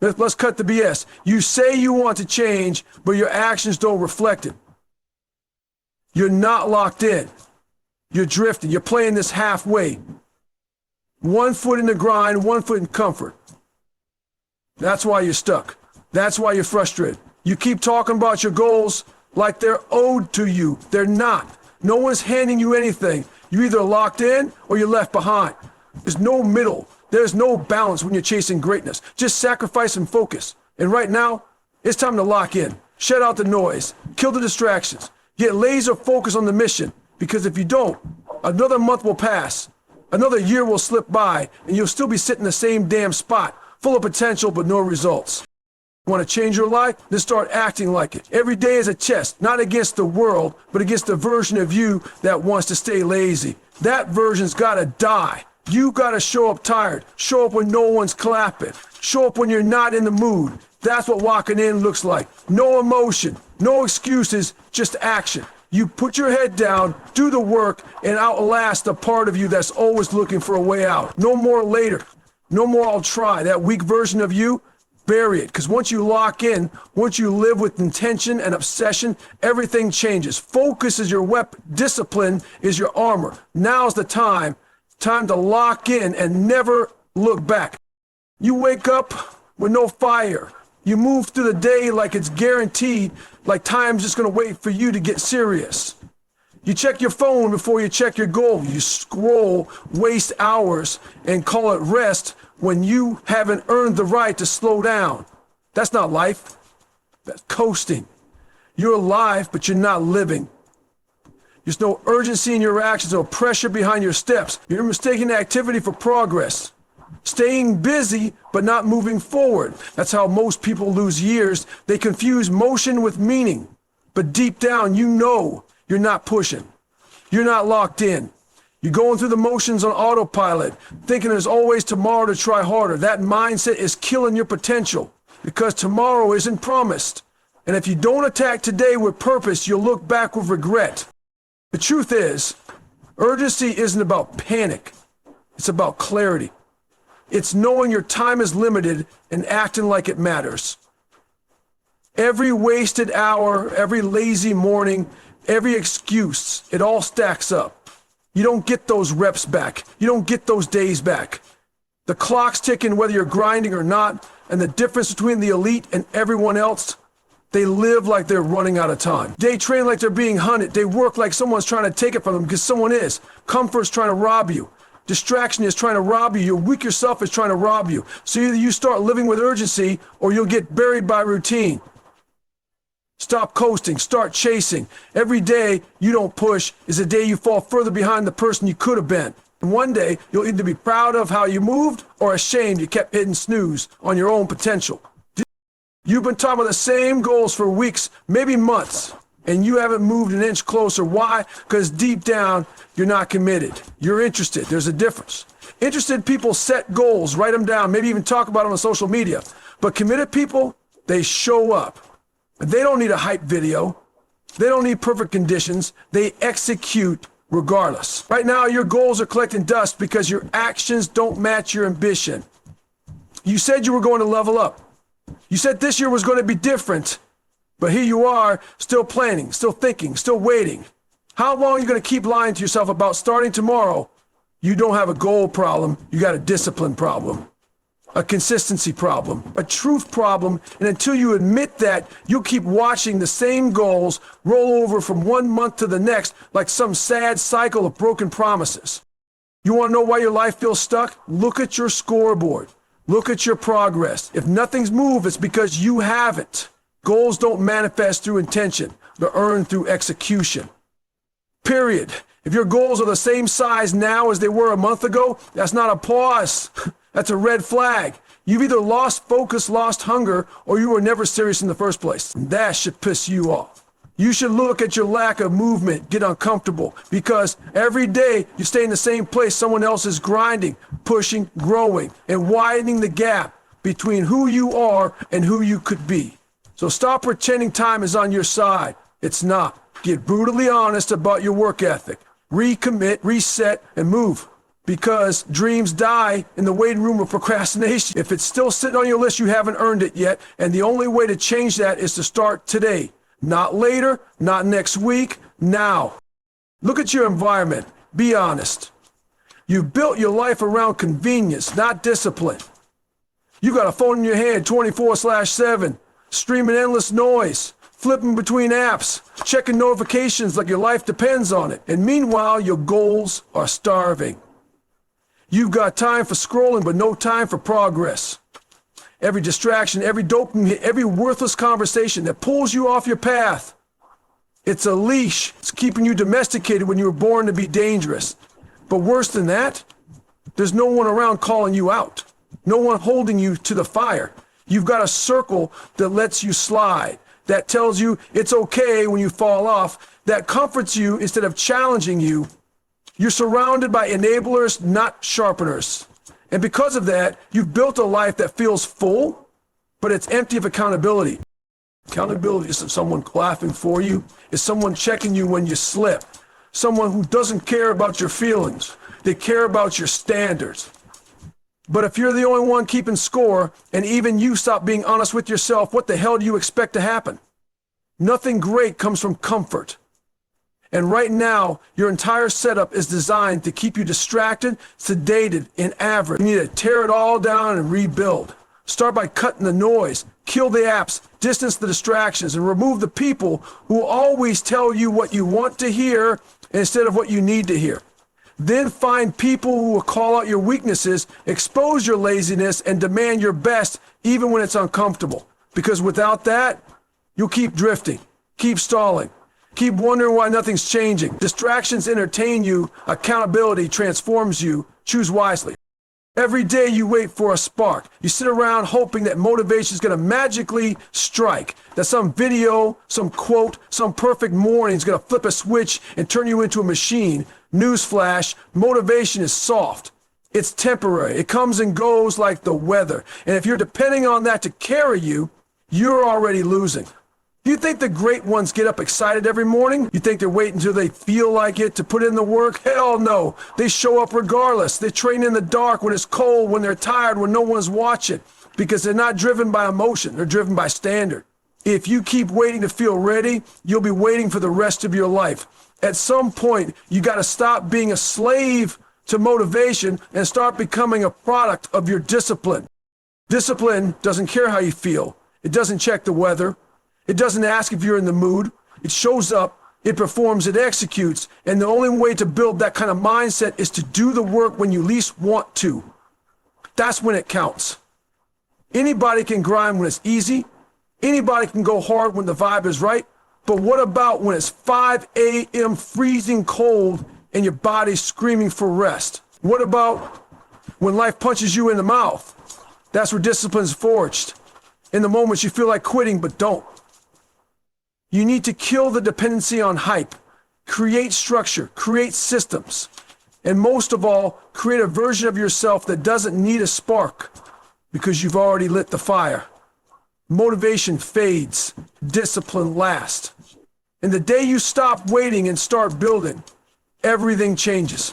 Let's cut the BS. You say you want to change, but your actions don't reflect it. You're not locked in. You're drifting. You're playing this halfway. 1 foot in the grind, 1 foot in comfort. That's why you're stuck. That's why you're frustrated. You keep talking about your goals like they're owed to you. They're not. No one's handing you anything. You're either locked in or you're left behind. There's no middle. There's no balance when you're chasing greatness. Just sacrifice and focus. And right now, it's time to lock in. Shut out the noise. Kill the distractions. Get laser focused on the mission. Because if you don't, another month will pass. Another year will slip by, and you'll still be sitting in the same damn spot, full of potential but no results. Want to change your life? Then start acting like it. Every day is a test, not against the world, but against the version of you that wants to stay lazy. That version's gotta die. You gotta show up tired. Show up when no one's clapping. Show up when you're not in the mood. That's what walking in looks like. No emotion, no excuses, just action. You put your head down, do the work, and outlast the part of you that's always looking for a way out. No more later. No more I'll try. That weak version of you, bury it. Because once you lock in, once you live with intention and obsession, everything changes. Focus is your weapon. Discipline is your armor. Now's the time. Time to lock in and never look back. You wake up with no fire. You move through the day like it's guaranteed, like time's just gonna wait for you to get serious. You check your phone before you check your goal. You scroll, waste hours, and call it rest when you haven't earned the right to slow down. That's not life. That's coasting. You're alive, but you're not living. There's no urgency in your actions, no pressure behind your steps. You're mistaking activity for progress. Staying busy, but not moving forward. That's how most people lose years. They confuse motion with meaning. But deep down, you know you're not pushing. You're not locked in. You're going through the motions on autopilot, thinking there's always tomorrow to try harder. That mindset is killing your potential because tomorrow isn't promised. And if you don't attack today with purpose, you'll look back with regret. The truth is, urgency isn't about panic. It's about clarity. It's knowing your time is limited and acting like it matters. Every wasted hour, every lazy morning, every excuse, it all stacks up. You don't get those reps back. You don't get those days back. The clock's ticking whether you're grinding or not, and the difference between the elite and everyone else, they live like they're running out of time. They train like they're being hunted. They work like someone's trying to take it from them because someone is. Comfort's trying to rob you. Distraction is trying to rob you. Your weaker self is trying to rob you. So either you start living with urgency or you'll get buried by routine. Stop coasting. Start chasing. Every day you don't push is a day you fall further behind the person you could have been. And one day you'll either be proud of how you moved or ashamed you kept hitting snooze on your own potential. You've been talking about the same goals for weeks, maybe months, and you haven't moved an inch closer. Why? Because deep down, you're not committed. You're interested. There's a difference. Interested people set goals, write them down, maybe even talk about them on social media. But committed people, they show up. They don't need a hype video. They don't need perfect conditions. They execute regardless. Right now, your goals are collecting dust because your actions don't match your ambition. You said you were going to level up. You said this year was going to be different, but here you are, still planning, still thinking, still waiting. How long are you going to keep lying to yourself about starting tomorrow? You don't have a goal problem, you got a discipline problem, a consistency problem, a truth problem, and until you admit that, you'll keep watching the same goals roll over from one month to the next like some sad cycle of broken promises. You want to know why your life feels stuck? Look at your scoreboard. Look at your progress. If nothing's moved, it's because you haven't. Goals don't manifest through intention. They're earned through execution. Period. If your goals are the same size now as they were a month ago, that's not a pause. That's a red flag. You've either lost focus, lost hunger, or you were never serious in the first place. And that should piss you off. You should look at your lack of movement, get uncomfortable, because every day you stay in the same place someone else is grinding, pushing, growing, and widening the gap between who you are and who you could be. So stop pretending time is on your side. It's not. Get brutally honest about your work ethic. Recommit, reset, and move. because dreams die in the waiting room of procrastination. If it's still sitting on your list, you haven't earned it yet. And the only way to change that is to start today. Not later, not next week, now. Look at your environment. Be honest. You built your life around convenience, not discipline. You got a phone in your hand 24/7, streaming endless noise, flipping between apps, checking notifications like your life depends on it. And meanwhile, your goals are starving. You've got time for scrolling, but no time for progress. Every distraction, every dopamine hit, every worthless conversation that pulls you off your path. It's a leash. It's keeping you domesticated when you were born to be dangerous. But worse than that, there's no one around calling you out. No one holding you to the fire. You've got a circle that lets you slide, that tells you it's okay when you fall off, that comforts you instead of challenging you. You're surrounded by enablers, not sharpeners. And because of that, you've built a life that feels full, but it's empty of accountability. Accountability isn't someone clapping for you. It's someone checking you when you slip. Someone who doesn't care about your feelings. They care about your standards. But if you're the only one keeping score, and even you stop being honest with yourself, what the hell do you expect to happen? Nothing great comes from comfort. And right now, your entire setup is designed to keep you distracted, sedated, and average. You need to tear it all down and rebuild. Start by cutting the noise, kill the apps, distance the distractions, and remove the people who always tell you what you want to hear instead of what you need to hear. Then find people who will call out your weaknesses, expose your laziness, and demand your best even when it's uncomfortable. Because without that, you'll keep drifting, keep stalling. Keep wondering why nothing's changing. Distractions entertain you. Accountability transforms you. Choose wisely. Every day you wait for a spark. You sit around hoping that motivation is going to magically strike, that some video, some quote, some perfect morning is going to flip a switch and turn you into a machine. Newsflash, motivation is soft. It's temporary. It comes and goes like the weather. And if you're depending on that to carry you, you're already losing. You think the great ones get up excited every morning? You think they're waiting until they feel like it to put in the work? Hell no. They show up regardless. They train in the dark when it's cold, when they're tired, when no one's watching. Because they're not driven by emotion. They're driven by standard. If you keep waiting to feel ready, you'll be waiting for the rest of your life. At some point, you got to stop being a slave to motivation and start becoming a product of your discipline. Discipline doesn't care how you feel. It doesn't check the weather. It doesn't ask if you're in the mood. It shows up, it performs, it executes. And the only way to build that kind of mindset is to do the work when you least want to. That's when it counts. Anybody can grind when it's easy. Anybody can go hard when the vibe is right. But what about when it's 5 a.m. freezing cold and your body's screaming for rest? What about when life punches you in the mouth? That's where discipline's forged. In the moments you feel like quitting but don't. You need to kill the dependency on hype, create structure, create systems, and most of all, create a version of yourself that doesn't need a spark because you've already lit the fire. Motivation fades, discipline lasts. And the day you stop waiting and start building, everything changes.